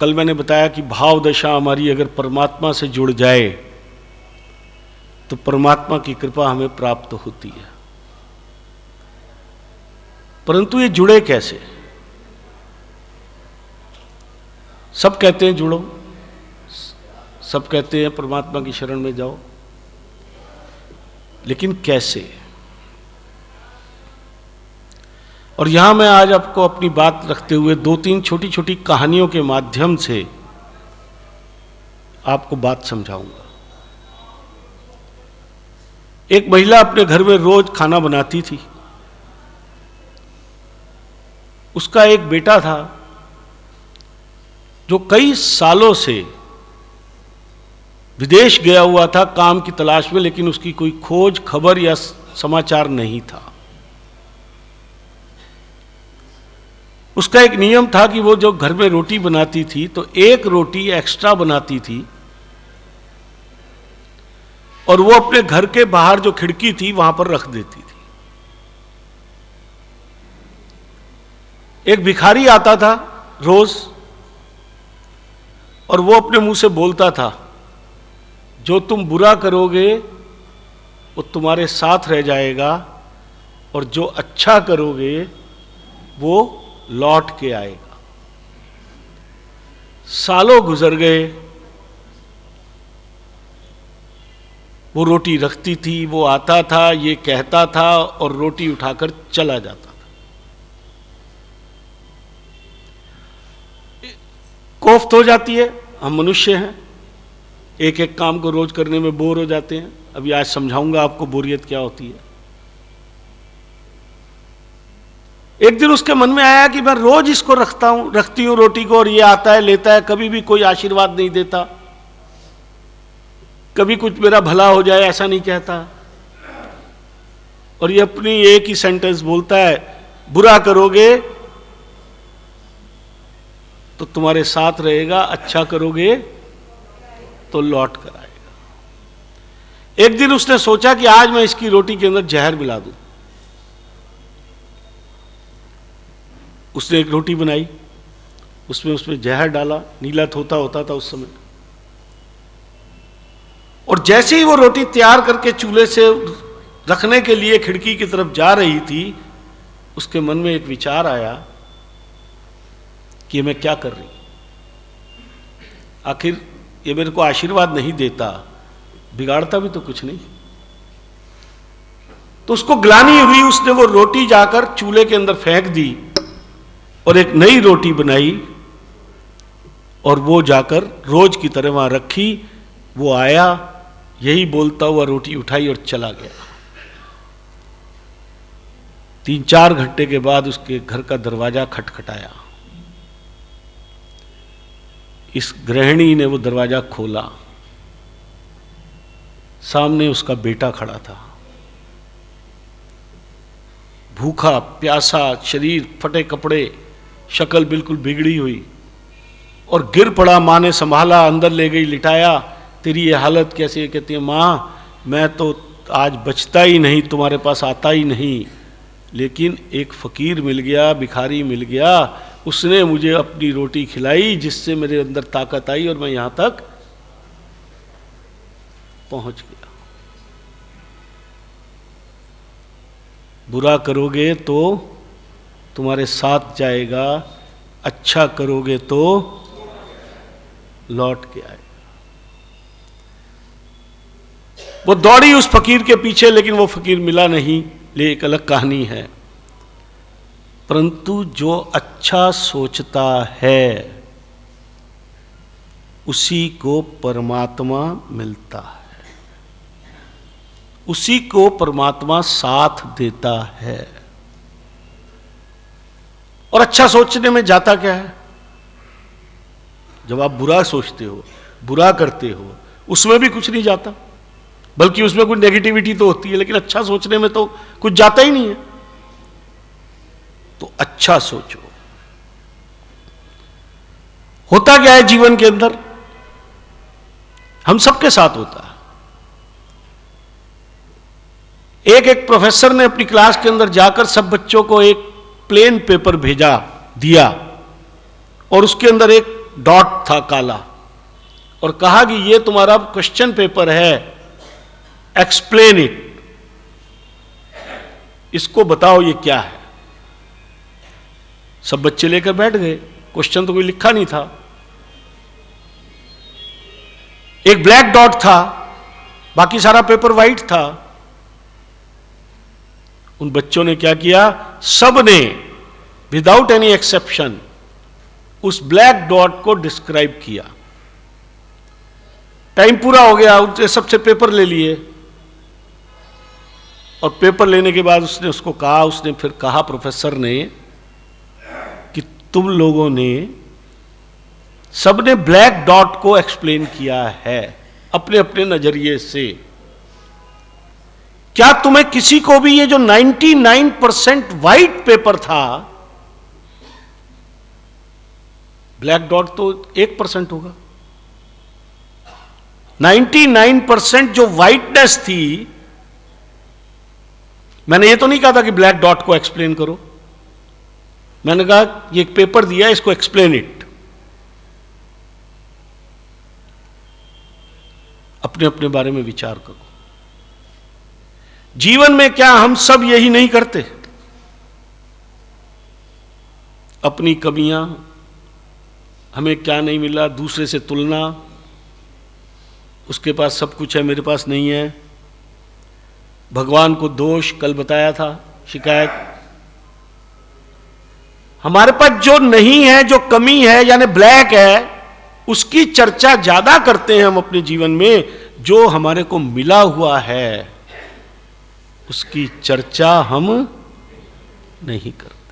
कल मैंने बताया कि भाव दशा हमारी अगर परमात्मा से जुड़ जाए तो परमात्मा की कृपा हमें प्राप्त होती है। परंतु ये जुड़े कैसे? सब कहते हैं जुड़ो, सब कहते हैं परमात्मा की शरण में जाओ, लेकिन कैसे? और यहां मैं आज आपको अपनी बात रखते हुए 2-3 छोटी छोटी कहानियों के माध्यम से आपको बात समझाऊंगा। एक महिला अपने घर में रोज खाना बनाती थी। उसका एक बेटा था जो कई सालों से विदेश गया हुआ था काम की तलाश में, लेकिन उसकी कोई खोज खबर या समाचार नहीं था। उसका एक नियम था कि वो जो घर में रोटी बनाती थी तो एक रोटी एक्स्ट्रा बनाती थी और वो अपने घर के बाहर जो खिड़की थी वहां पर रख देती थी। एक भिखारी आता था रोज और वो अपने मुंह से बोलता था, जो तुम बुरा करोगे वो तुम्हारे साथ रह जाएगा और जो अच्छा करोगे वो लौट के आएगा। सालों गुजर गए, वो रोटी रखती थी, वो आता था, ये कहता था और रोटी उठाकर चला जाता था। कोफ्त हो जाती है, हम मनुष्य हैं, एक एक काम को रोज करने में बोर हो जाते हैं। अभी आज समझाऊंगा आपको बोरियत क्या होती है। एक दिन उसके मन में आया कि मैं रोज इसको रखती हूं रोटी को, और ये आता है लेता है, कभी भी कोई आशीर्वाद नहीं देता, कभी कुछ मेरा भला हो जाए ऐसा नहीं कहता, और ये अपनी एक ही सेंटेंस बोलता है, बुरा करोगे तो तुम्हारे साथ रहेगा, अच्छा करोगे तो लौट कर आएगा। एक दिन उसने सोचा कि आज मैं इसकी रोटी के अंदर जहर मिला दूं। उसने एक रोटी बनाई, उसमें जहर डाला, नीला तोता होता था उस समय, और जैसे ही वो रोटी तैयार करके चूल्हे से रखने के लिए खिड़की की तरफ जा रही थी, उसके मन में एक विचार आया कि मैं क्या कर रही, आखिर ये मेरे को आशीर्वाद नहीं देता, बिगाड़ता भी तो कुछ नहीं। तो उसको ग्लानि हुई, उसने वो रोटी जाकर चूल्हे के अंदर फेंक दी और एक नई रोटी बनाई और वो जाकर रोज की तरह वहां रखी। वो आया, यही बोलता हुआ रोटी उठाई और चला गया। 3-4 घंटे के बाद उसके घर का दरवाजा खटखटाया। इस गृहिणी ने वो दरवाजा खोला, सामने उसका बेटा खड़ा था, भूखा प्यासा, शरीर फटे कपड़े, शक्ल बिल्कुल बिगड़ी हुई, और गिर पड़ा। मां ने संभाला, अंदर ले गई, लिटाया। तेरी ये हालत कैसी है? कहती है, मां मैं तो आज बचता ही नहीं, तुम्हारे पास आता ही नहीं, लेकिन एक फकीर मिल गया, भिखारी मिल गया, उसने मुझे अपनी रोटी खिलाई जिससे मेरे अंदर ताकत आई और मैं यहां तक पहुंच गया। बुरा करोगे तो तुम्हारे साथ जाएगा, अच्छा करोगे तो लौट के आएगा। वो दौड़ी उस फकीर के पीछे, लेकिन वो फकीर मिला नहीं, ले एक अलग कहानी है। परंतु जो अच्छा सोचता है उसी को परमात्मा मिलता है, उसी को परमात्मा साथ देता है। और अच्छा सोचने में जाता क्या है? जब आप बुरा सोचते हो, बुरा करते हो, उसमें भी कुछ नहीं जाता, बल्कि उसमें कुछ नेगेटिविटी तो होती है, लेकिन अच्छा सोचने में तो कुछ जाता ही नहीं है। तो अच्छा सोचो। होता क्या है जीवन के अंदर? हम सबके साथ होता है। एक प्रोफेसर ने अपनी क्लास के अंदर जाकर सब बच्चों को एक प्लेन पेपर भेजा दिया और उसके अंदर एक डॉट था काला, और कहा कि ये तुम्हारा क्वेश्चन पेपर है, एक्सप्लेन इट, इसको बताओ ये क्या है। सब बच्चे लेकर बैठ गए, क्वेश्चन तो कोई लिखा नहीं था। एक ब्लैक डॉट था, बाकी सारा पेपर वाइट था। उन बच्चों ने क्या किया, सब ने विदाउट एनी एक्सेप्शन उस ब्लैक डॉट को डिस्क्राइब किया। टाइम पूरा हो गया, उसने सबसे पेपर ले लिए, और पेपर लेने के बाद उसने उसको कहा, उसने फिर कहा प्रोफेसर ने कि तुम लोगों ने सबने ब्लैक डॉट को एक्सप्लेन किया है अपने अपने नजरिए से, क्या तुम्हें किसी को भी ये जो 99% वाइट पेपर था, ब्लैक डॉट तो 1% होगा, 99% जो वाइटनेस थी, मैंने ये तो नहीं कहा था कि ब्लैक डॉट को एक्सप्लेन करो, मैंने कहा ये एक पेपर दिया, इसको एक्सप्लेन इट। अपने अपने बारे में विचार करो। जीवन में क्या हम सब यही नहीं करते? अपनी कमियां, हमें क्या नहीं मिला, दूसरे से तुलना, उसके पास सब कुछ है मेरे पास नहीं है, भगवान को दोष, कल बताया था, शिकायत। हमारे पास जो नहीं है, जो कमी है, यानी ब्लैक है, उसकी चर्चा ज्यादा करते हैं हम अपने जीवन में। जो हमारे को मिला हुआ है उसकी चर्चा हम नहीं करते।